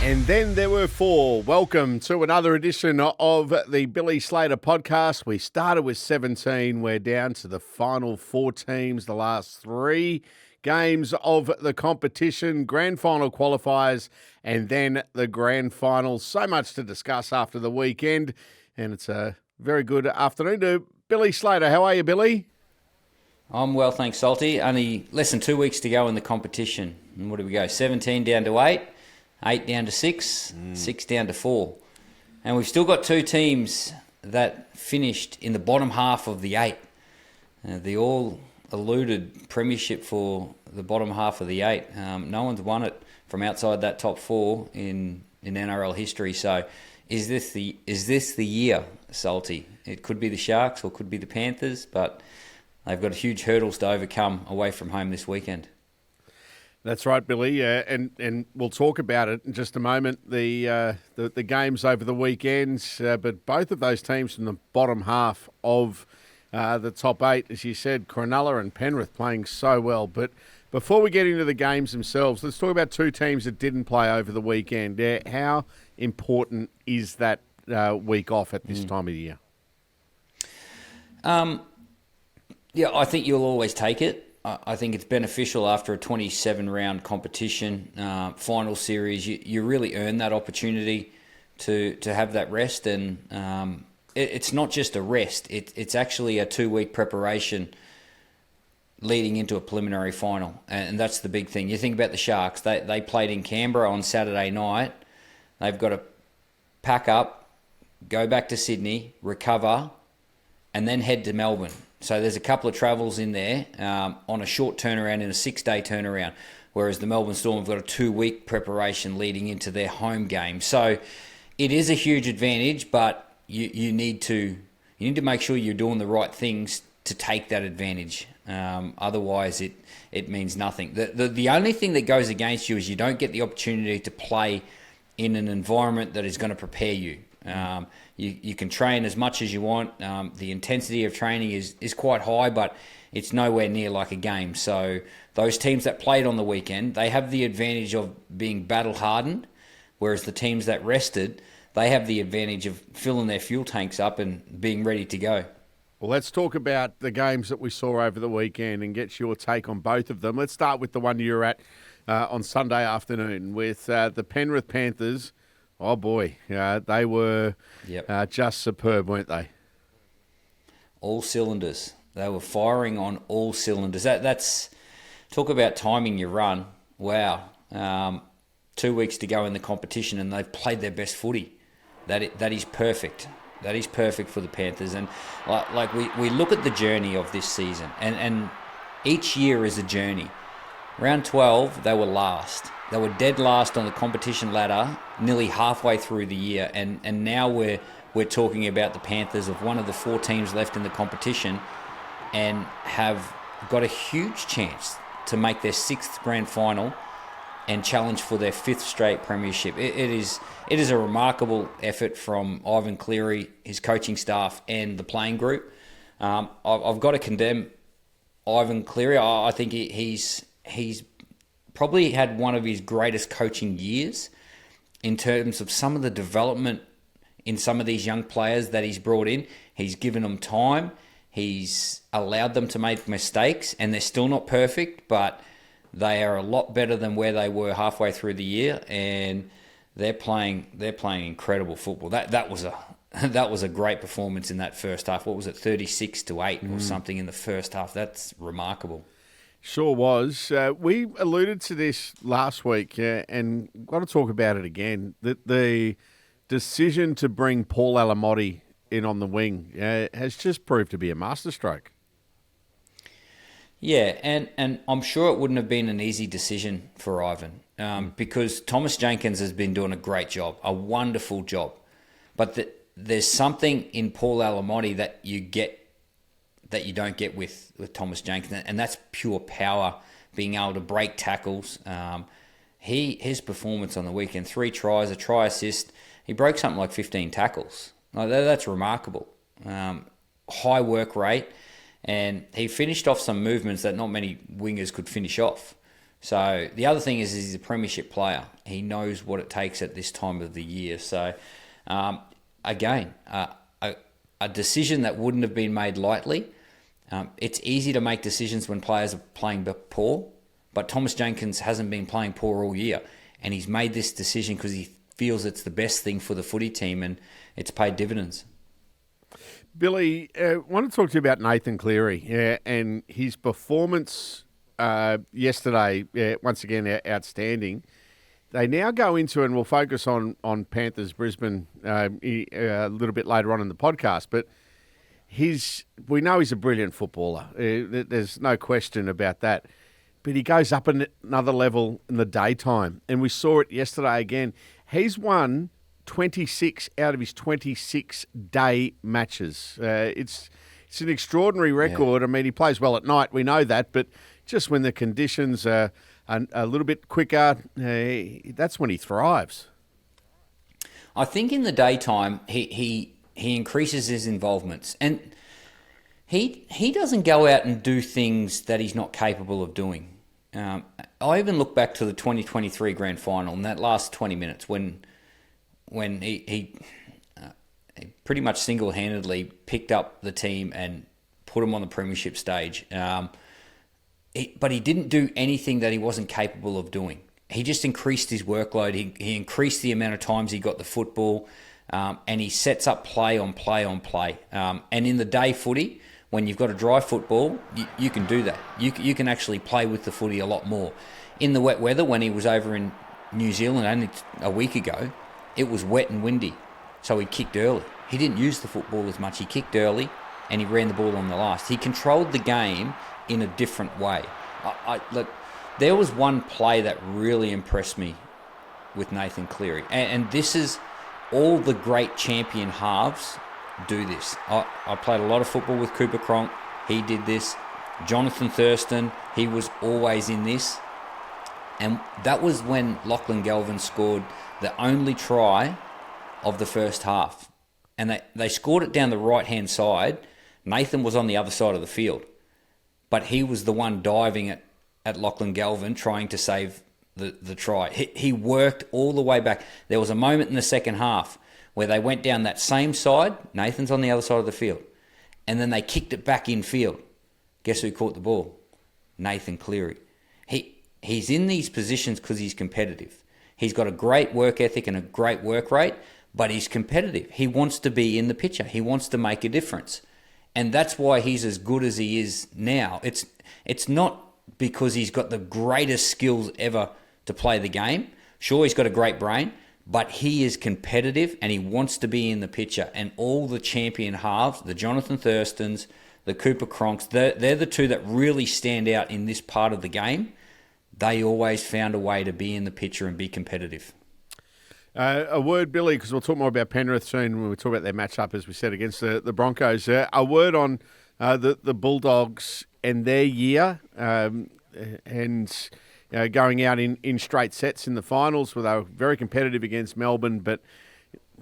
And then there were four. Welcome to another edition of the Billy Slater Podcast. We started with 17. We're down to the final four teams, the last three games of the competition, grand final qualifiers, and then the grand final. So much to discuss after the weekend, and it's a very good afternoon to Billy Slater. How are you, Billy? I'm well, thanks, Salty. Only less than 2 weeks to go in the competition. And what do we go? 17 down to 8. 8 down to 6, 6 down to 4. And we've still got two teams that finished in the bottom half of the 8. The all-eluded premiership for the bottom half of the 8. No one's won it from outside that top 4 in NRL history. So is this the year, Salty? It could be the Sharks or could be the Panthers, but they've got huge hurdles to overcome away from home this weekend. That's right, Billy, and we'll talk about it in just a moment, the games over the weekend, but both of those teams from the bottom half of the top 8, as you said, Cronulla and Penrith playing so well. But before we get into the games themselves, let's talk about two teams that didn't play over the weekend. How important is that week off at this time of the year? Yeah, I think you'll always take it. I think it's beneficial after a 27-round competition, final series. You really earn that opportunity to have that rest, and it's not just a rest. It's actually a 2-week preparation leading into a preliminary final, and that's the big thing. You think about the Sharks. They played in Canberra on Saturday night. They've got to pack up, go back to Sydney, recover, and then head to Melbourne. So there's a couple of travels in there on a short turnaround and a 6-day turnaround, whereas the Melbourne Storm have got a 2-week preparation leading into their home game. So it is a huge advantage, but you need to make sure you're doing the right things to take that advantage. Otherwise, it means nothing. The only thing that goes against you is you don't get the opportunity to play in an environment that is going to prepare you. You can train as much as you want. The intensity of training is quite high, but it's nowhere near like a game. So those teams that played on the weekend, they have the advantage of being battle-hardened, whereas the teams that rested, they have the advantage of filling their fuel tanks up and being ready to go. Well, let's talk about the games that we saw over the weekend and get your take on both of them. Let's start with the one you were at on Sunday afternoon with the Penrith Panthers. Oh, boy. They were just superb, weren't they? All cylinders. They were firing on all cylinders. That's talk about timing your run. Wow. 2 weeks to go in the competition, and they've played their best footy. That is perfect. That is perfect for the Panthers. And like we look at the journey of this season, and each year is a journey. Round 12, they were last. They were dead last on the competition ladder, nearly halfway through the year, and now we're talking about the Panthers of one of the 4 teams left in the competition, and have got a huge chance to make their 6th grand final and challenge for their 5th straight premiership. It is a remarkable effort from Ivan Cleary, his coaching staff, and the playing group. I've got to condemn Ivan Cleary. I think he's probably had one of his greatest coaching years in terms of some of the development in some of these young players that he's brought in. He's given them time. He's allowed them to make mistakes, and they're still not perfect, but they are a lot better than where they were halfway through the year, and they're playing incredible football. That was a great performance in that first half. What was it, 36-8 or something in the first half? That's remarkable. Sure was. We alluded to this last week, and got to talk about it again. That the decision to bring Paul Alamotti in on the wing has just proved to be a masterstroke. Yeah, and I'm sure it wouldn't have been an easy decision for Ivan because Thomas Jenkins has been doing a great job, a wonderful job. But there's something in Paul Alamotti that you don't get with Thomas Jenkins, and that's pure power, being able to break tackles. His performance on the weekend, 3 tries, a try assist, he broke something like 15 tackles. That's remarkable. High work rate, and he finished off some movements that not many wingers could finish off. So the other thing is he's a premiership player. He knows what it takes at this time of the year. So again, a decision that wouldn't have been made lightly. It's easy to make decisions when players are playing poor, but Thomas Jenkins hasn't been playing poor all year, and he's made this decision because he feels it's the best thing for the footy team, and it's paid dividends. Billy, I want to talk to you about Nathan Cleary and his performance yesterday. Once again, outstanding. They now go into, and we'll focus on Panthers Brisbane a little bit later on in the podcast, but we know he's a brilliant footballer. There's no question about that. But he goes up another level in the daytime, and we saw it yesterday again. He's won 26 out of his 26 day matches. It's an extraordinary record. Yeah. I mean, he plays well at night, we know that, but just when the conditions are a little bit quicker, that's when he thrives. I think in the daytime, he increases his involvements, and he doesn't go out and do things that he's not capable of doing. I even look back to the 2023 grand final in that last 20 minutes when he pretty much single-handedly picked up the team and put them on the premiership stage. But he didn't do anything that he wasn't capable of doing. He just increased his workload. He increased the amount of times he got the football, and he sets up play on play on play. And in the day footy, when you've got a dry football, you can do that. You can actually play with the footy a lot more. In the wet weather, when he was over in New Zealand only a week ago, it was wet and windy, so he kicked early. He didn't use the football as much. He kicked early, and he ran the ball on the last. He controlled the game in a different way. Look, there was one play that really impressed me with Nathan Cleary, and this is all the great champion halves do this. I played a lot of football with Cooper Cronk. He did this. Jonathan Thurston, he was always in this. And that was when Lachlan Galvin scored the only try of the first half. And they scored it down the right-hand side. Nathan was on the other side of the field. But he was the one diving at Lachlan Galvin, trying to save the try. He worked all the way back. There was a moment in the second half where they went down that same side. Nathan's on the other side of the field. And then they kicked it back in field. Guess who caught the ball? Nathan Cleary. He's in these positions because he's competitive. He's got a great work ethic and a great work rate, but he's competitive. He wants to be in the picture. He wants to make a difference. And that's why he's as good as he is now. It's not because he's got the greatest skills ever to play the game. Sure, he's got a great brain, but he is competitive and he wants to be in the picture. And all the champion halves, the Jonathan Thurstons, the Cooper Cronks, they're the two that really stand out in this part of the game. They always found a way to be in the picture and be competitive. A word, Billy, because we'll talk more about Penrith soon when we talk about their matchup, as we said, against the Broncos. A word on the Bulldogs and their year and going out in straight sets in the finals, where they were very competitive against Melbourne, but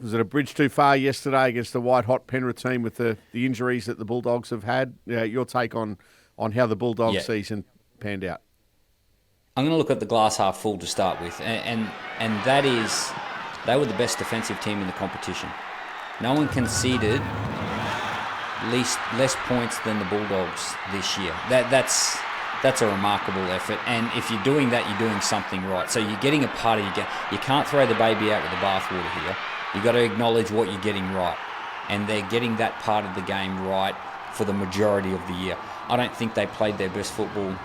was it a bridge too far yesterday against the white-hot Penrith team with the injuries that the Bulldogs have had? Your take on how the Bulldogs season panned out? I'm going to look at the glass half full to start with, and that is they were the best defensive team in the competition. No one conceded less points than the Bulldogs this year. That's a remarkable effort, and if you're doing that, you're doing something right. So you're getting a part of your game. You can't throw the baby out with the bathwater here. You've got to acknowledge what you're getting right, and they're getting that part of the game right for the majority of the year. I don't think they played their best football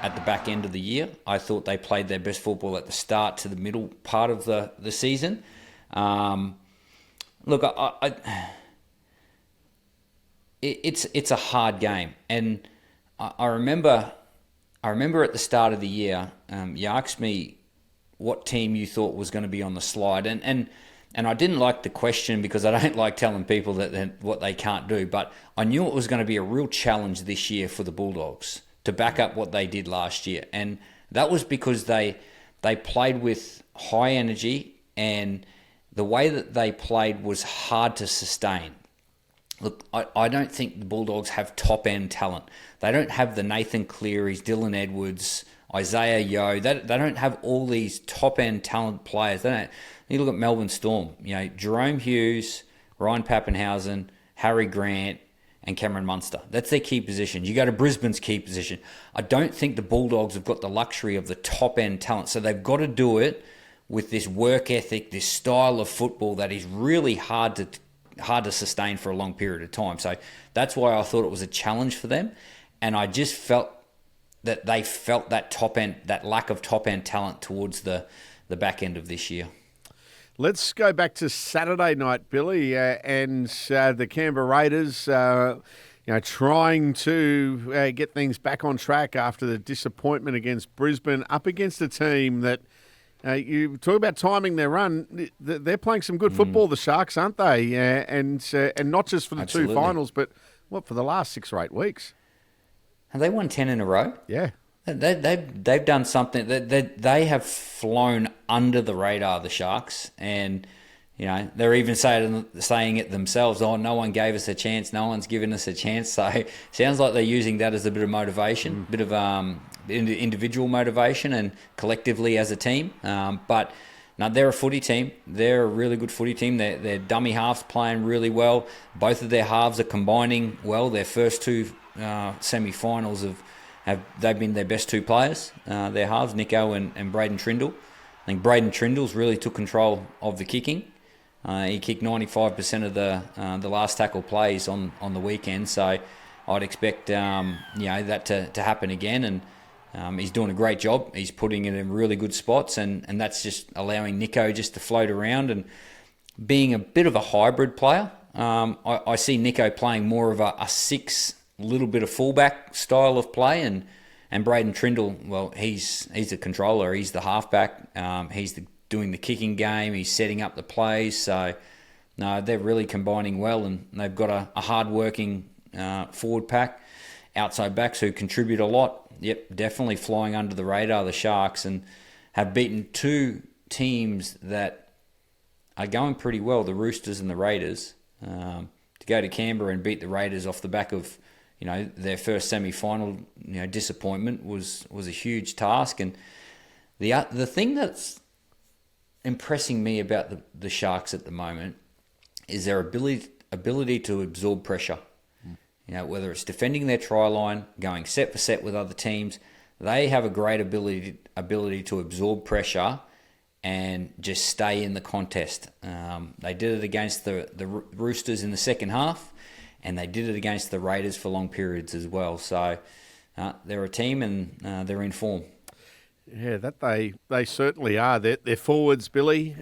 at the back end of the year. I thought they played their best football at the start to the middle part of the season. Look, it's a hard game, and I remember at the start of the year, you asked me what team you thought was going to be on the slide, and I didn't like the question because I don't like telling people that what they can't do, but I knew it was going to be a real challenge this year for the Bulldogs to back up what they did last year. And that was because they played with high energy, and the way that they played was hard to sustain. Look, I don't think the Bulldogs have top-end talent. They don't have the Nathan Clearys, Dylan Edwards, Isaiah Yeo. They don't have all these top-end talent players. They don't. You look at Melbourne Storm, Jerome Hughes, Ryan Pappenhausen, Harry Grant, and Cameron Munster. That's their key positions. You go to Brisbane's key position. I don't think the Bulldogs have got the luxury of the top-end talent, so they've got to do it with this work ethic, this style of football that is really hard to sustain for a long period of time. So that's why I thought it was a challenge for them, and I just felt that they felt that top-end, that lack of top-end talent towards the back end of this year. Let's go back to Saturday night, Billy, and the Canberra Raiders, trying to get things back on track after the disappointment against Brisbane, up against a team that you talk about timing their run. They're playing some good football, the Sharks, aren't they? And not just for the Absolutely. two finals, but for the last 6 or 8 weeks. Have they won 10 in a row? Yeah. They've done something that they have flown under the radar, the Sharks, and they're even saying it themselves. Oh, no one gave us a chance. No one's given us a chance. So sounds like they're using that as a bit of motivation, bit of individual motivation, and collectively as a team. But no, they're a footy team. They're a really good footy team. Their dummy halves playing really well. Both of their halves are combining well. Their first 2 semi-finals they've been their best 2 players, their halves, Nico and Braden Trindle. I think Braden Trindle's really took control of the kicking. He kicked 95% of the last tackle plays on the weekend, so I'd expect that to happen again. And he's doing a great job. He's putting it in really good spots, and that's just allowing Nico just to float around and being a bit of a hybrid player. I see Nico playing more of a 6, little bit of fullback style of play, and Braden Trindle, well, he's the controller, he's the halfback, he's doing the kicking game, he's setting up the plays. So no, they're really combining well, and they've got a hard-working forward pack, outside backs who contribute a lot. Yep, definitely flying under the radar, the Sharks, and have beaten 2 teams that are going pretty well, the Roosters and the Raiders. To go to Canberra and beat the Raiders off the back of their first semi-final, disappointment was a huge task. And the thing that's impressing me about the Sharks at the moment is their ability to absorb pressure. Whether it's defending their try line, going set for set with other teams, they have a great ability to absorb pressure and just stay in the contest. They did it against the Roosters in the second half, and they did it against the Raiders for long periods as well. So they're a team, and they're in form. Yeah, that they certainly are. Their forwards, Billy,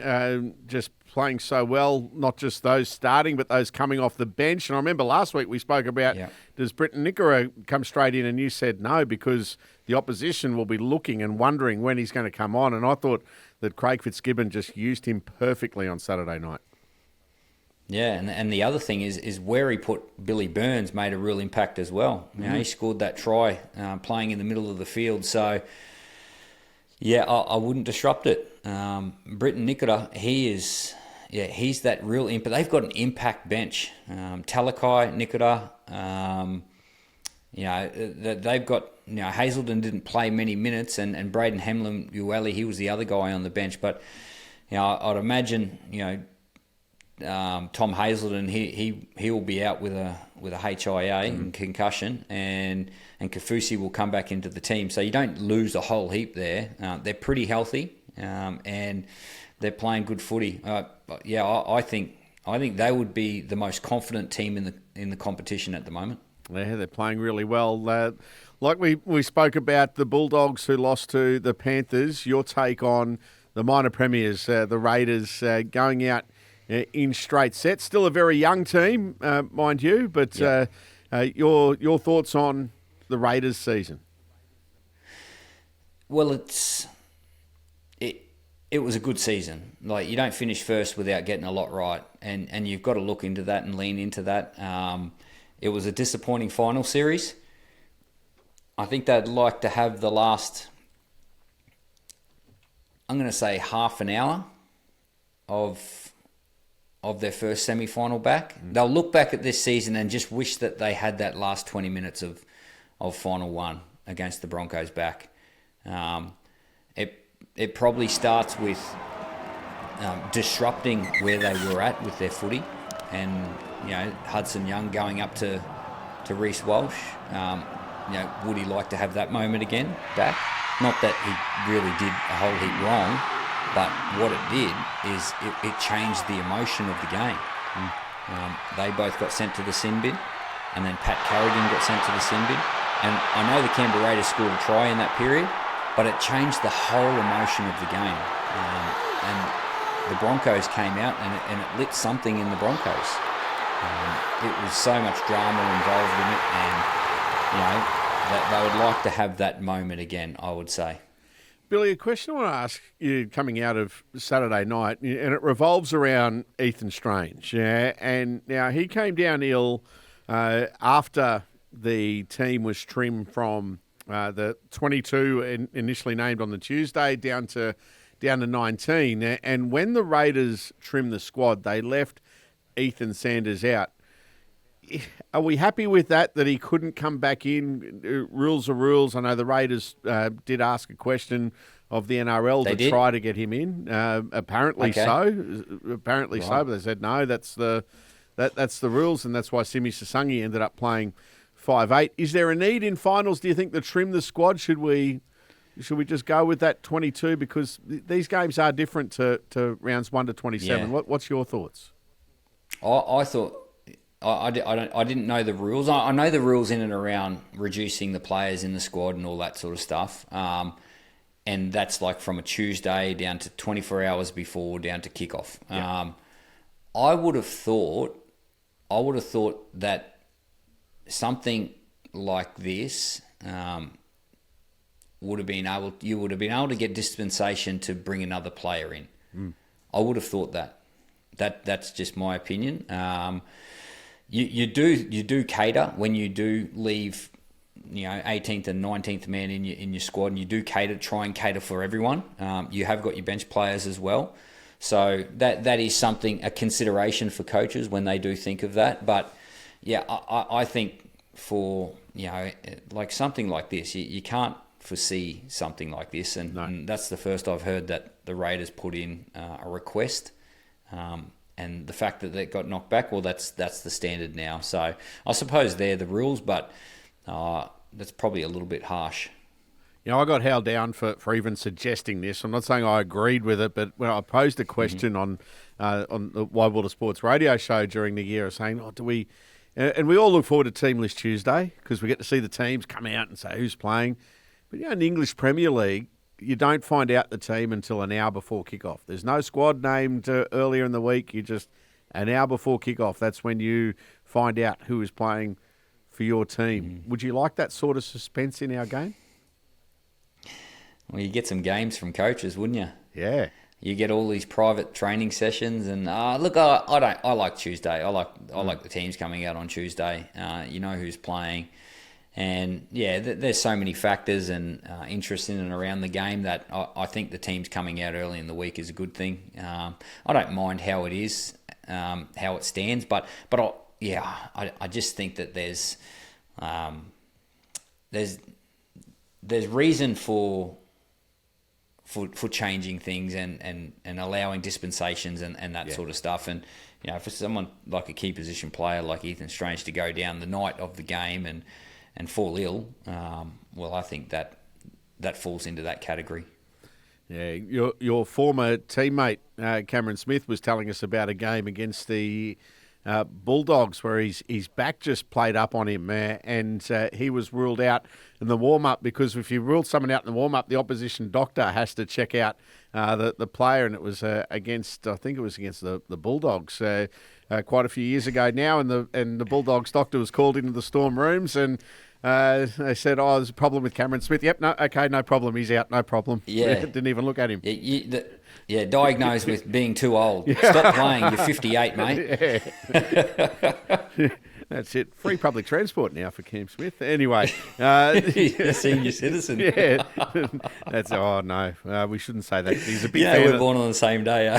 just playing so well, not just those starting, but those coming off the bench. And I remember last week we spoke about, does Britton Nickera come straight in? And you said no, because the opposition will be looking and wondering when he's going to come on. And I thought that Craig Fitzgibbon just used him perfectly on Saturday night. Yeah, and the other thing is where he put Billy Burns made a real impact as well. He scored that try playing in the middle of the field. So, yeah, I wouldn't disrupt it. Britton Nickera, he's that real impact. They've got an impact bench. Talakai, Nickera, they've got, Hazelden didn't play many minutes, and Braden Hemlin-Ueli, he was the other guy on the bench. But, I'd imagine, Tom Hazelden, he will be out with a HIA and concussion, and Kafusi will come back into the team. So you don't lose a whole heap there. They're pretty healthy, and they're playing good footy. I think they would be the most confident team in the competition at the moment. Yeah, they're playing really well. Like we spoke about the Bulldogs who lost to the Panthers. Your take on the minor premiers, the Raiders, going out in straight sets. Still a very young team, mind you, but your thoughts on the Raiders season? Well, it was a good season. Like, you don't finish first without getting a lot right, and you've got to look into that and lean into that. It was a disappointing final series. I think they'd like to have the last, I'm going to say, half an hour of their first semi-final back. They'll look back at this season and just wish that they had that last 20 minutes of final one against the Broncos back. It probably starts with disrupting where they were at with their footy, and Hudson Young going up to Reece Walsh. Would he like to have that moment again back? Not that he really did a whole heap wrong, but what it did is it changed the emotion of the game. They both got sent to the sin bin, and then Pat Carrigan got sent to the sin bin. And I know the Canberra Raiders scored a try in that period, but it changed the whole emotion of the game. And the Broncos came out, and it lit something in the Broncos. It was so much drama involved in it, and they would like to have that moment again, I would say. Billy, a question I want to ask you coming out of Saturday night, and it revolves around Ethan Strange. Yeah, and now he came down ill after the team was trimmed from the 22 initially named on the Tuesday down to 19. And when the Raiders trimmed the squad, they left Ethan Sanders out. Are we happy with that he couldn't come back in? Rules are rules. I know the Raiders did ask a question of the NRL to try to get him in. Apparently so. Apparently right. So, but they said no, that's the rules, and that's why Simi Sasungi ended up playing 5'8". Is there a need in finals, do you think, to trim the squad? Should we just go with that 22? Because these games are different to rounds 1 to 27. Yeah. What's your thoughts? I thought... I didn't know the rules. I know the rules in and around reducing the players in the squad and all that sort of stuff. And that's like from a Tuesday down to 24 hours before, down to kickoff. Yeah. I would have thought that something like this you would have been able to get dispensation to bring another player in. I would have thought that. That's just my opinion. You do cater when you do leave, 18th and 19th man in your squad, and you do try and cater for everyone. You have got your bench players as well, so that is a consideration for coaches when they do think of that. But yeah, I think for like something like this, you can't foresee something like this, and that's the first I've heard that the Raiders put in a request. And the fact that they got knocked back, well, that's the standard now. So I suppose they're the rules, but that's probably a little bit harsh. I got held down for even suggesting this. I'm not saying I agreed with it, but when I posed a question on the Wide Water Sports radio show during the year, saying, do we... And we all look forward to Team List Tuesday because we get to see the teams come out and say who's playing. But in the English Premier League, you don't find out the team until an hour before kickoff. There's no squad named earlier in the week. You just, an hour before kickoff, that's when you find out who is playing for your team. Would you like that sort of suspense in our game? Well, you get some games from coaches, wouldn't you? Yeah. You get all these private training sessions, and look, I like Tuesday. I like the teams coming out on Tuesday. You know who's playing. And yeah, there's so many factors and interest in and around the game that I think the teams coming out early in the week is a good thing. I don't mind how it is, how it stands, but I just think that there's reason for changing things and allowing dispensations and that sort of stuff. And for someone like a key position player like Ethan Strange to go down the night of the game and fall ill, well, I think that falls into that category. Yeah, your former teammate Cameron Smith was telling us about a game against the Bulldogs where his back just played up on him, and he was ruled out in the warm-up because if you rule someone out in the warm-up, the opposition doctor has to check out the player, and it was against the Bulldogs quite a few years ago now, and the Bulldogs doctor was called into the Storm rooms, and they said, there's a problem with Cameron Smith. Yep, no, okay, no problem, he's out, no problem. Yeah. Didn't even look at him. Diagnosed with being too old. Stop playing, you're 58, mate. Yeah. That's it. Free public transport now for Cam Smith. Anyway. He's a senior citizen. Yeah. No, we shouldn't say that. He's a big fan. We're born on the same day,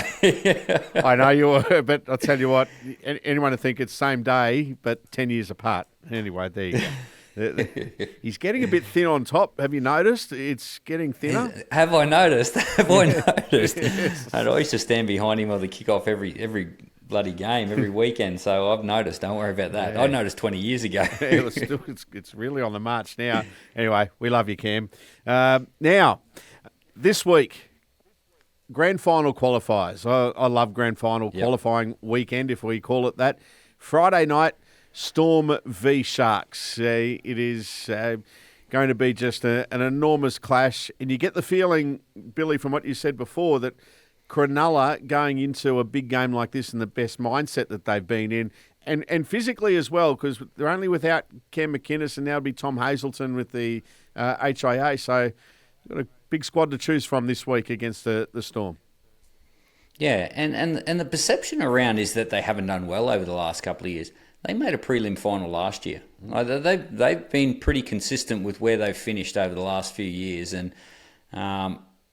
I know you were, but I'll tell you what, anyone to think it's same day, but 10 years apart. Anyway, there you go. He's getting a bit thin on top. Have you noticed? It's getting thinner. Have I noticed? Have I noticed? Yes. And I used to stand behind him on the kickoff every bloody game, every weekend. So I've noticed. Don't worry about that. I noticed 20 years ago. It's really on the march now. Anyway, we love you, Cam. Now, this week, grand final qualifiers. I love grand final qualifying weekend, if we call it that. Friday night, Storm v Sharks. It is going to be just an enormous clash. And you get the feeling, Billy, from what you said before, that Cronulla going into a big game like this in the best mindset that they've been in, and physically as well, because they're only without Cam McInnes, and now it'll be Tom Hazelton with the HIA. So got a big squad to choose from this week against the Storm. Yeah, and the perception around is that they haven't done well over the last couple of years. They made a prelim final last year. They've been pretty consistent with where they've finished over the last few years, and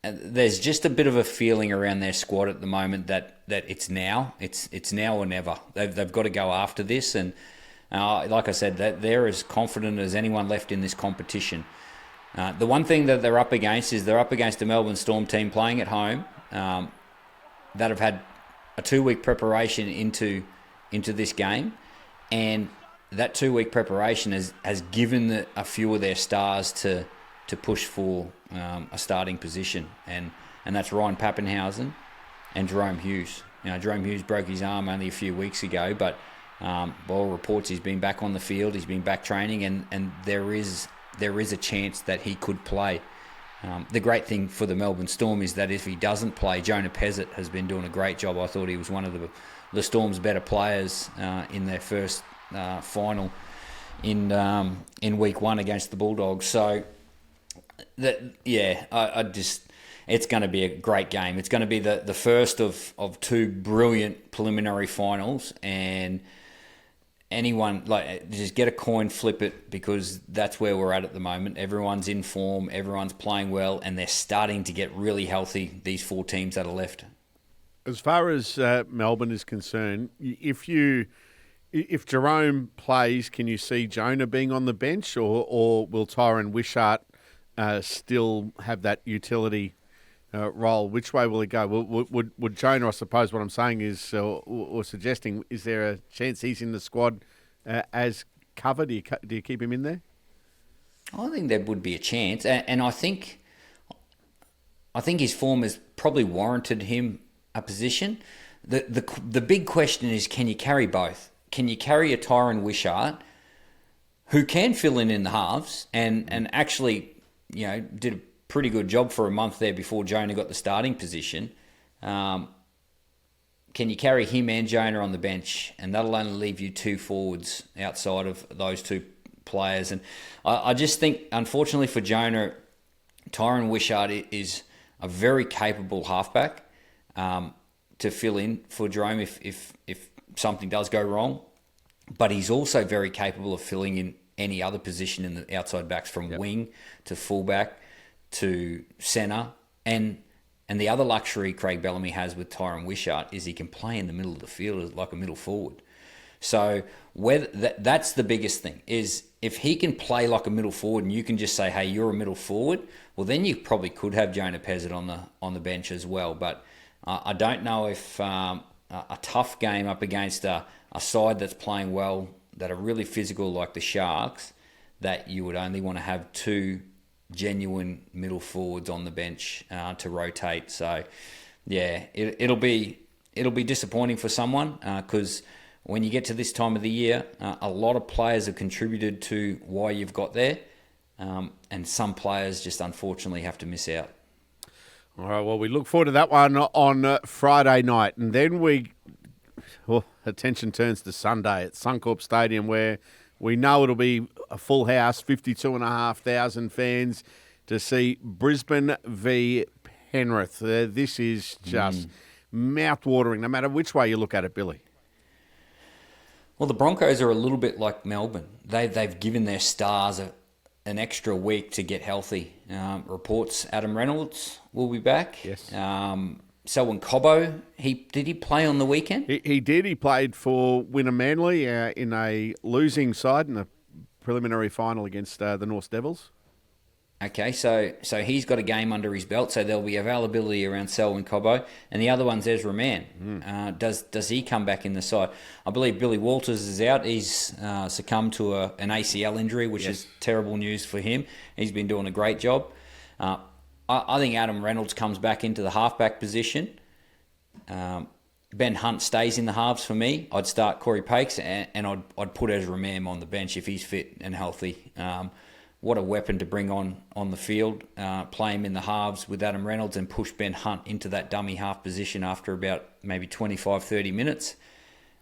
there's just a bit of a feeling around their squad at the moment that it's now or never. They've got to go after this, and like I said, that they're as confident as anyone left in this competition. The one thing that they're up against is they're up against a Melbourne Storm team playing at home that have had a 2-week preparation into this game, and that 2-week preparation has given a few of their stars to push for a starting position, and that's Ryan Pappenhausen and Jerome Hughes. Jerome Hughes broke his arm only a few weeks ago, but by all reports he's been back on the field, he's been back training, and there is a chance that he could play. The great thing for the Melbourne Storm is that if he doesn't play, Jonah Pezzett has been doing a great job. I thought he was one of the Storm's better players in their first final in week 1 against the Bulldogs. So it's going to be a great game. It's going to be the first of 2 brilliant preliminary finals, and anyone, just get a coin, flip it, because that's where we're at the moment. Everyone's in form, everyone's playing well, and they're starting to get really healthy, these 4 teams that are left. As far as Melbourne is concerned, if Jerome plays, can you see Jonah being on the bench, or will Tyron Wishart still have that utility role? Which way will he go? Would Jonah, I suppose what I'm saying is, or suggesting, is there a chance he's in the squad as cover? Do you keep him in there? I think there would be a chance, and I think his form has probably warranted him a position. The big question is, can you carry both? Can you carry a Tyron Wishart who can fill in the halves and actually, did a pretty good job for a month there before Jonah got the starting position? Can you carry him and Jonah on the bench? And that'll only leave you 2 forwards outside of those 2 players. And I just think, unfortunately for Jonah, Tyron Wishart is a very capable halfback to fill in for Jerome if something does go wrong. But he's also very capable of filling in any other position in the outside backs, from wing to fullback to centre. And the other luxury Craig Bellamy has with Tyron Wishart is he can play in the middle of the field like a middle forward. So that's the biggest thing, is if he can play like a middle forward and you can just say, hey, you're a middle forward, well, then you probably could have Jonah Pezzett on the bench as well. But I don't know if a tough game up against a side that's playing well, that are really physical like the Sharks, that you would only want to have 2 genuine middle forwards on the bench to rotate. So, yeah, it'll be disappointing for someone because when you get to this time of the year, a lot of players have contributed to why you've got there, and some players just unfortunately have to miss out. All right, well, we look forward to that one on Friday night, and then attention turns to Sunday at Suncorp Stadium, where we know it'll be a full house, 52,500 fans, to see Brisbane v Penrith. This is just mouth-watering, no matter which way you look at it, Billy. Well, the Broncos are a little bit like Melbourne. They've given their stars an extra week to get healthy. Reports Adam Reynolds will be back. Yes. Selwyn Cobbo, did he play on the weekend? He did. He played for Winner Manly in a losing side in a preliminary final against the North Devils. Okay, so he's got a game under his belt, so there'll be availability around Selwyn Cobbo, and the other one's Ezra Mann. Does he come back in the side? I believe Billy Walters is out. He's succumbed to an ACL injury, which is terrible news for him. He's been doing a great job. I think Adam Reynolds comes back into the halfback position. Ben Hunt stays in the halves for me. I'd start Corey Pakes, and I'd put Ezra Mann on the bench if he's fit and healthy. What a weapon to bring on the field. Play him in the halves with Adam Reynolds and push Ben Hunt into that dummy half position after about maybe 25, 30 minutes,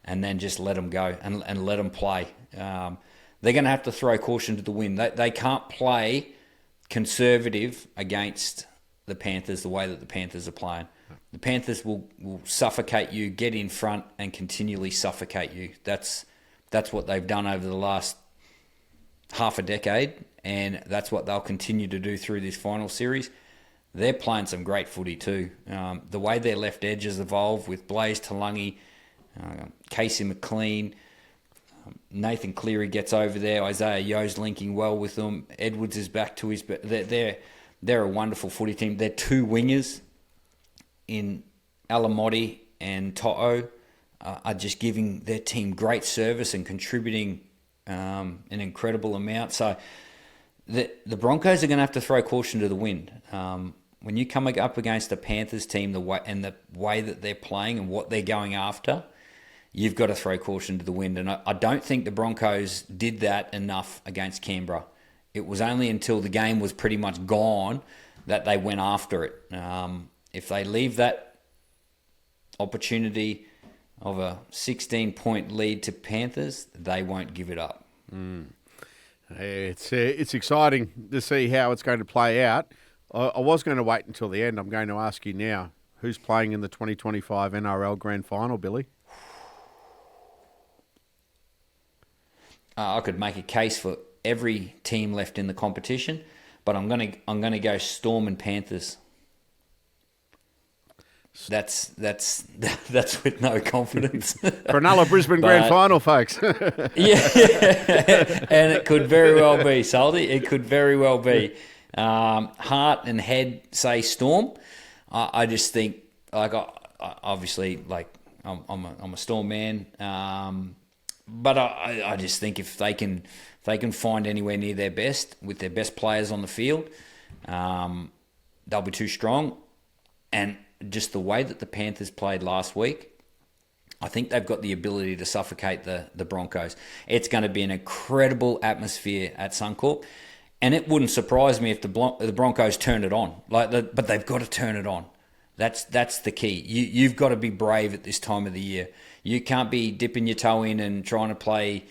and then just let them go and let them play. They're going to have to throw caution to the wind. They can't play conservative against the Panthers the way that the Panthers are playing. The Panthers will suffocate you, get in front, and continually suffocate you. That's what they've done over the last half a decade, and that's what they'll continue to do through this final series. They're playing some great footy too. The way their left edge has evolved with Blaze Talangi, Casey McLean, Nathan Cleary gets over there, Isaiah Yo's linking well with them, Edwards is back to his... But they're a wonderful footy team. They're two wingers in Alamotti and To'o are just giving their team great service and contributing an incredible amount. So the Broncos are going to have to throw caution to the wind. When you come up against the Panthers team, the way that they're playing and what they're going after, you've got to throw caution to the wind. And I don't think the Broncos did that enough against Canberra. It was only until the game was pretty much gone that they went after it. If they leave that opportunity of a 16-point lead to Panthers, they won't give it up. It's exciting to see how it's going to play out. I was going to wait until the end. I'm going to ask you now, who's playing in the 2025 NRL Grand Final, Billy? I could make a case for every team left in the competition, but I'm going to go Storm and Panthers. That's with no confidence. Cronulla Brisbane Grand Final, folks. yeah, and it could very well be, Salty. It could very well be. Heart and head say Storm. I just think, like, obviously, like I'm a Storm man, but I just think if they can find anywhere near their best with their best players on the field, they'll be too strong. And just the way that the Panthers played last week, I think they've got the ability to suffocate the Broncos. It's going to be an incredible atmosphere at Suncorp, and it wouldn't surprise me if the Broncos turn it on. But they've got to turn it on. That's the key. You've got to be brave at this time of the year. You can't be dipping your toe in and trying to play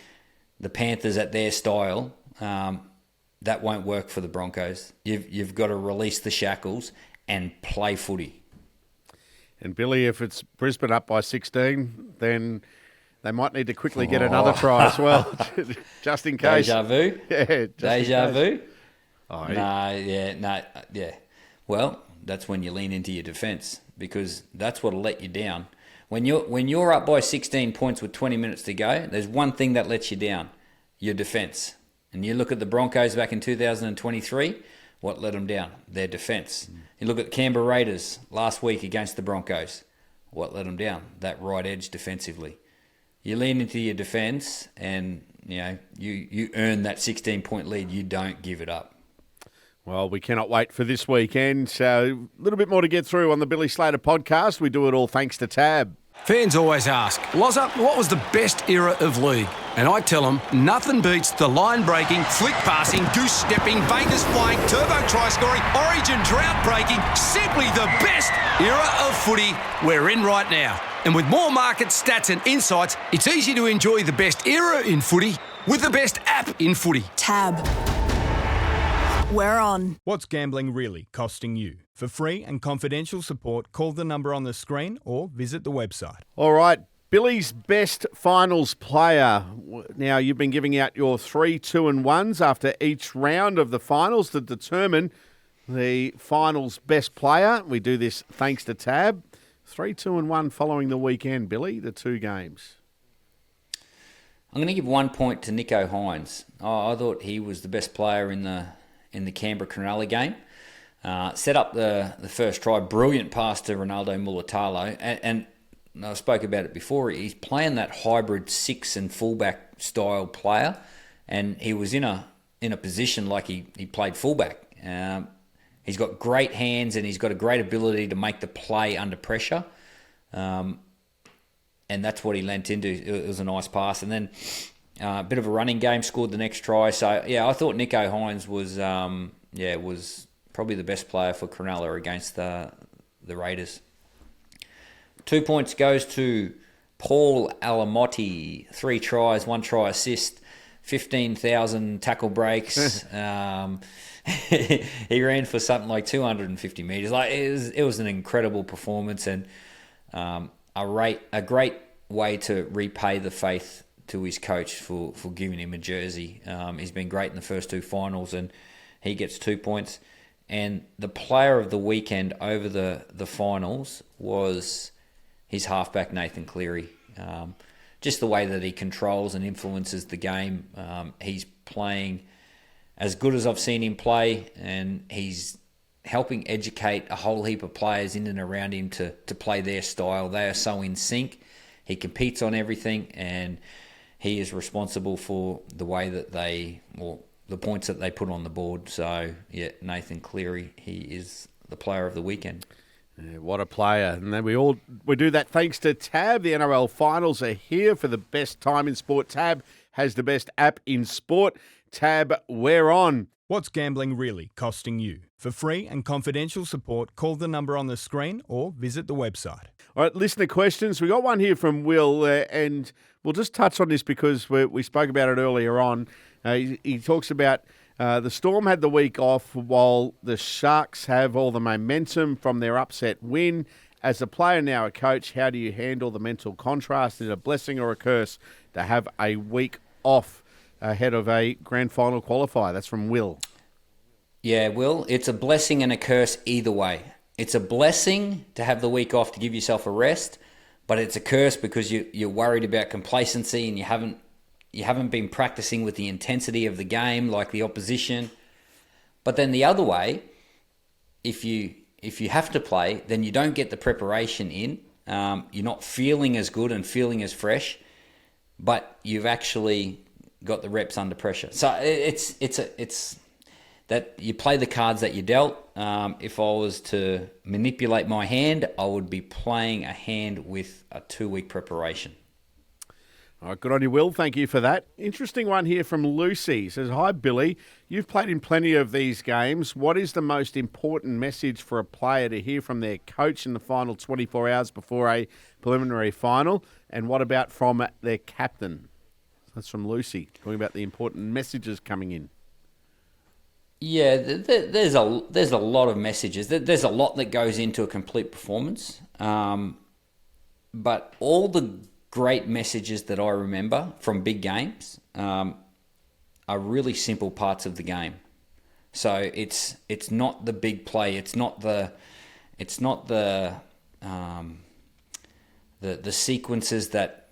the Panthers at their style. That won't work for the Broncos. You've got to release the shackles and play footy. And Billy, if it's Brisbane up by 16, then they might need to quickly get another try as well, just in case. Deja vu? Yeah. Deja vu? Oh, Yeah. Well, that's when you lean into your defence, because that's what'll let you down. When you're up by 16 points with 20 minutes to go, there's one thing that lets you down, your defence. And you look at the Broncos back in 2023, what let them down? Their defence. You look at the Canberra Raiders last week against the Broncos. What let them down? That right edge defensively. You lean into your defence and you earn that 16-point lead. You don't give it up. Well, we cannot wait for this weekend. So a little bit more to get through on the Billy Slater podcast. We do it all thanks to Tab. Fans always ask, Lozza, what was the best era of league? And I tell them, nothing beats the line-breaking, flick-passing, goose-stepping, Vegas flying, turbo try-scoring, origin drought-breaking, simply the best era of footy we're in right now. And with more market stats and insights, it's easy to enjoy the best era in footy with the best app in footy. Tab. We're on. What's gambling really costing you? For free and confidential support, call the number on the screen or visit the website. All right, Billy's best finals player. Now, you've been giving out your 3, 2 and 1s after each round of the finals to determine the finals best player. We do this thanks to Tab. 3, 2 and 1 following the weekend, Billy, the 2 games. I'm going to give 1 point to Nicho Hines. I thought he was the best player in the Canberra Cronulla game. Set up the first try, brilliant pass to Ronaldo Mulitalo, and I spoke about it before. He's playing that hybrid 6 and fullback style player, and he was in a position like he played fullback. He's got great hands and he's got a great ability to make the play under pressure. And that's what he lent into. It was a nice pass. And then a bit of a running game, scored the next try. So, yeah, I thought Nicho Hines was probably the best player for Cronulla against the Raiders. 2 points goes to Paul Alamotti. 3 tries, 1 try assist, 15,000 tackle breaks. He ran for something like 250 metres. It was an incredible performance, and a great way to repay the faith to his coach for giving him a jersey. He's been great in the first 2 finals, and he gets 2 points. And the player of the weekend over the finals was his halfback, Nathan Cleary. Just the way that he controls and influences the game. He's playing as good as I've seen him play, and he's helping educate a whole heap of players in and around him to play their style. They are so in sync. He competes on everything, and he is responsible for the way that the points that they put on the board. So, yeah, Nathan Cleary, he is the player of the weekend. Yeah, what a player. And then we do that thanks to Tab. The NRL finals are here for the best time in sport. Tab has the best app in sport. Tab, we're on. What's gambling really costing you? For free and confidential support, call the number on the screen or visit the website. All right, listener questions. We got one here from Will, and we'll just touch on this because we spoke about it earlier on. He talks about the Storm had the week off while the Sharks have all the momentum from their upset win. As a player, now a coach, how do you handle the mental contrast? Is it a blessing or a curse to have a week off ahead of a grand final qualifier? That's from Will. Yeah, Will, it's a blessing and a curse either way. It's a blessing to have the week off to give yourself a rest, but it's a curse because you're worried about complacency and you haven't been practicing with the intensity of the game like the opposition. But then the other way, if you have to play, then you don't get the preparation in. You're not feeling as good and feeling as fresh, but you've actually got the reps under pressure. So it's that you play the cards that you dealt. If I was to manipulate my hand, I would be playing a hand with a 2-week preparation. All right, good on you, Will. Thank you for that. Interesting one here from Lucy. Says, hi, Billy. You've played in plenty of these games. What is the most important message for a player to hear from their coach in the final 24 hours before a preliminary final? And what about from their captain? That's from Lucy, talking about the important messages coming in. Yeah, there's a lot of messages. There's a lot that goes into a complete performance. But all the great messages that I remember from big games are really simple parts of the game. So it's not the big play. It's not the sequences that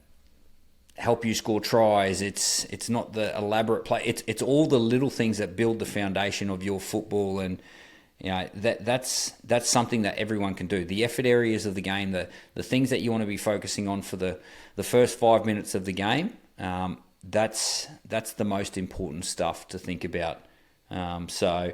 help you score tries. It's not the elaborate play. It's all the little things that build the foundation of your football, and you know that's something that everyone can do. The effort areas of the game, the things that you want to be focusing on for the first 5 minutes of the game. That's the most important stuff to think about. So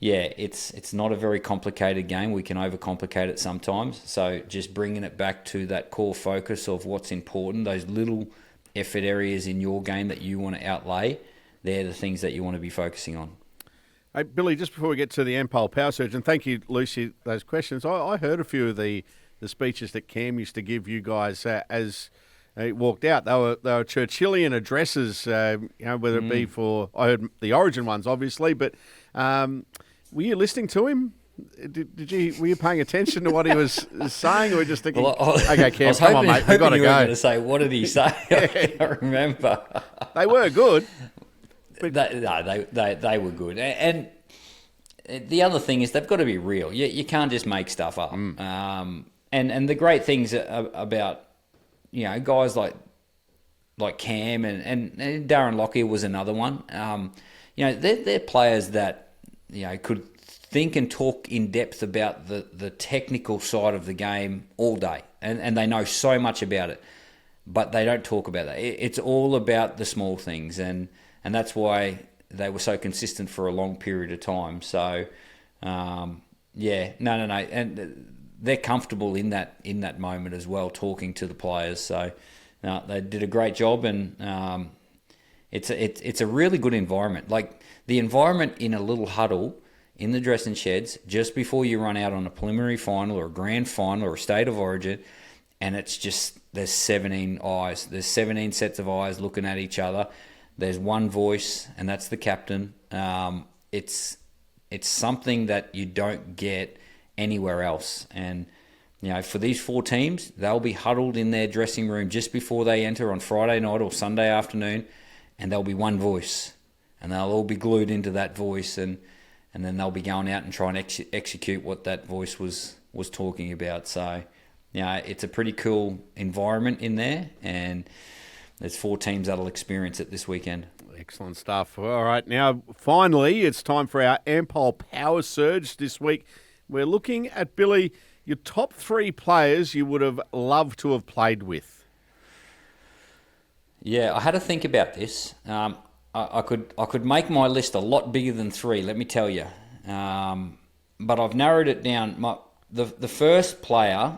yeah, it's not a very complicated game. We can overcomplicate it sometimes. So just bringing it back to that core focus of what's important, those little effort areas in your game that you want to outlay, they're the things that you want to be focusing on. Hey, Billy, just before we get to the Ampol Power Surge, and thank you, Lucy, those questions. I heard a few of the speeches that Cam used to give you guys as he walked out. They were Churchillian addresses, whether it be for, I heard the Origin ones, obviously, but were you listening to him? Were you paying attention to what he was saying, or were you just thinking, okay, Cam, come on, mate, we've got to go? Going to say, what did he say? I can't remember. They were good. But they were good. And the other thing is they've got to be real. You can't just make stuff up. And the great things about, guys like like Cam and Darren Lockyer was another one. They're players that could think and talk in depth about the technical side of the game all day, and they know so much about it, but they don't talk about that. It's all about the small things, and that's why they were so consistent for a long period of time. So, no, and they're comfortable in that moment as well, talking to the players. So, they did a great job, and it's a really good environment. Like the environment in a little huddle in the dressing sheds just before you run out on a preliminary final or a grand final or a state of origin, and it's just there's 17 eyes. There's 17 sets of eyes looking at each other. There's one voice, and that's the captain. It's something that you don't get anywhere else. And for these 4 teams, they'll be huddled in their dressing room just before they enter on Friday night or Sunday afternoon, and there'll be one voice, and they'll all be glued into that voice, and then they'll be going out and trying to execute what that voice was talking about. So, it's a pretty cool environment in there, and there's 4 teams that'll experience it this weekend. Excellent stuff. All right, now finally it's time for our Ampol Power Surge this week. We're looking at, Billy, your top 3 players you would have loved to have played with. Yeah, I had to think about this. I could make my list a lot bigger than 3, let me tell you. But I've narrowed it down. The first player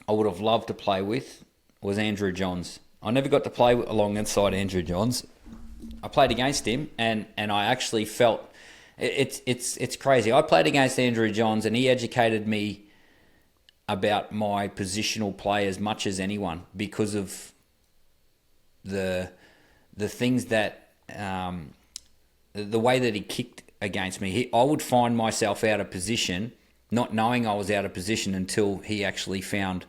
I would have loved to play with was Andrew Johns. I never got to play alongside Andrew Johns. I played against him, and I actually felt it's crazy. I played against Andrew Johns, and he educated me about my positional play as much as anyone because of the things that the way that he kicked against me. I would find myself out of position, not knowing I was out of position until he actually found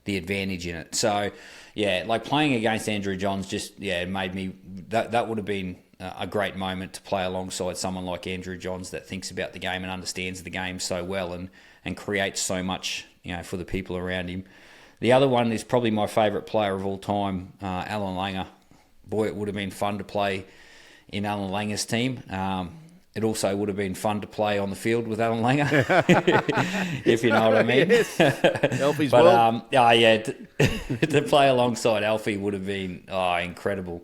the advantage in it. So, yeah, like playing against Andrew Johns it made me... That would have been a great moment to play alongside someone like Andrew Johns that thinks about the game and understands the game so well and creates so much, for the people around him. The other one is probably my favourite player of all time, Alan Langer. Boy, it would have been fun to play in Alan Langer's team. It also would have been fun to play on the field with Alan Langer, if you know what I mean. Yes. Alfie's but to play alongside Alfie would have been incredible.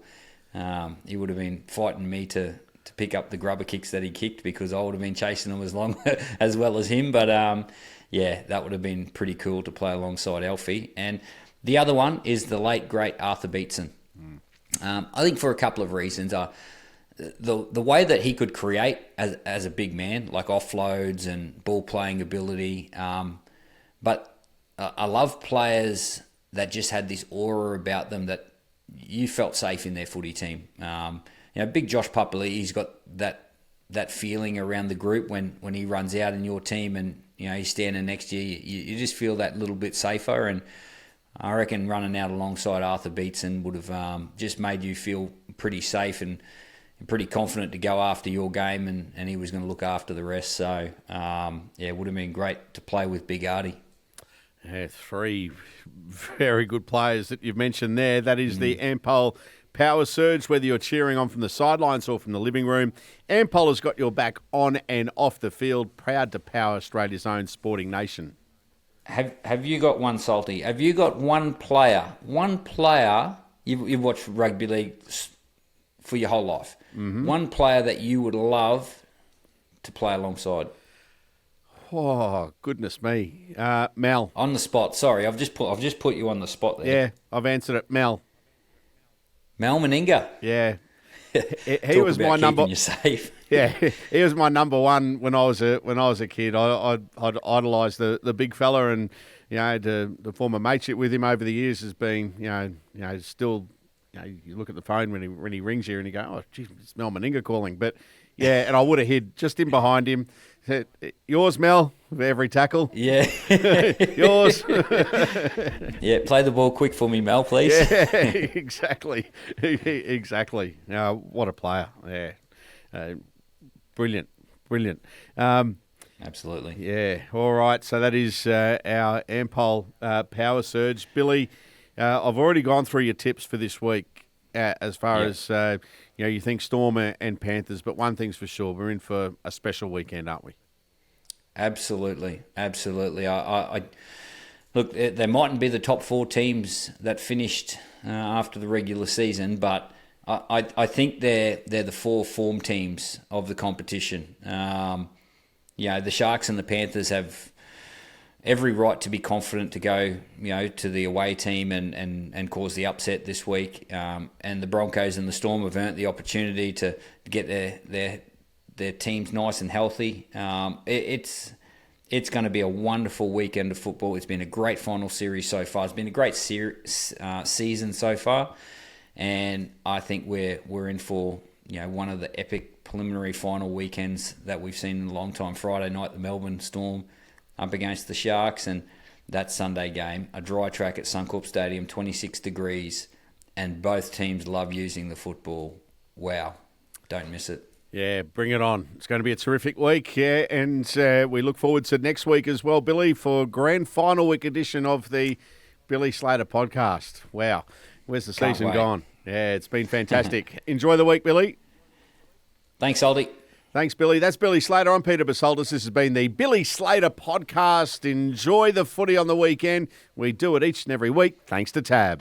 He would have been fighting me to pick up the grubber kicks that he kicked because I would have been chasing them as well as him. But that would have been pretty cool to play alongside Alfie. And the other one is the late great Arthur Beetson. I think for a couple of reasons. The way that he could create as a big man, like offloads and ball playing ability. But I love players that just had this aura about them that you felt safe in their footy team. Big Josh Papali'i, he's got that feeling around the group when he runs out in your team and he's standing next to you. You just feel that little bit safer. And I reckon running out alongside Arthur Beetson would have just made you feel pretty safe and pretty confident to go after your game, and he was going to look after the rest. So, it would have been great to play with Big Artie. Yeah, 3 very good players that you've mentioned there. That is the Ampol Power Surge, whether you're cheering on from the sidelines or from the living room. Ampol has got your back on and off the field, proud to power Australia's own sporting nation. Have you got one, Salty? Have you got one player you've watched rugby league for your whole life? Mm-hmm. One player that you would love to play alongside? Oh, goodness me. Mel. On the spot. Sorry, I've just put you on the spot there. Yeah, I've answered it. Mel Meninga. Yeah. He was my number. You safe. Yeah, he was my number one when I was a kid. I'd idolised the big fella, and the form of mateship with him over the years has been still. You look at the phone when he rings you and you go, oh, geez, it's Mel Meninga calling. But yeah, and I would have hid just in behind him. Said, yours, Mel, for every tackle. Yeah. Yours. Yeah, play the ball quick for me, Mel, please. Yeah, exactly. Exactly. What a player. Yeah. Brilliant. Absolutely. Yeah. All right. So that is our Ampol Power Surge. Billy, I've already gone through your tips for this week as far as, you think Storm and Panthers, but one thing's for sure, we're in for a special weekend, aren't we? Absolutely. I look, they mightn't be the top 4 teams that finished after the regular season, but I think they're the 4 form teams of the competition. The Sharks and the Panthers have every right to be confident to go, to the away team and cause the upset this week. And the Broncos and the Storm have earned the opportunity to get their teams nice and healthy. It's going to be a wonderful weekend of football. It's been a great final series so far. It's been a great season so far, and I think we're in for one of the epic preliminary final weekends that we've seen in a long time. Friday night, the Melbourne Storm up against the Sharks, and that Sunday game, a dry track at Suncorp Stadium, 26 degrees, and both teams love using the football. Wow, don't miss it. Yeah, bring it on. It's going to be a terrific week, and we look forward to next week as well, Billy, for grand final week edition of the Billy Slater Podcast. Wow, where's the season gone? Yeah, it's been fantastic. Enjoy the week, Billy. Thanks, Aldi. Thanks, Billy. That's Billy Slater. I'm Peter Psaltis. This has been the Billy Slater Podcast. Enjoy the footy on the weekend. We do it each and every week, thanks to Tab.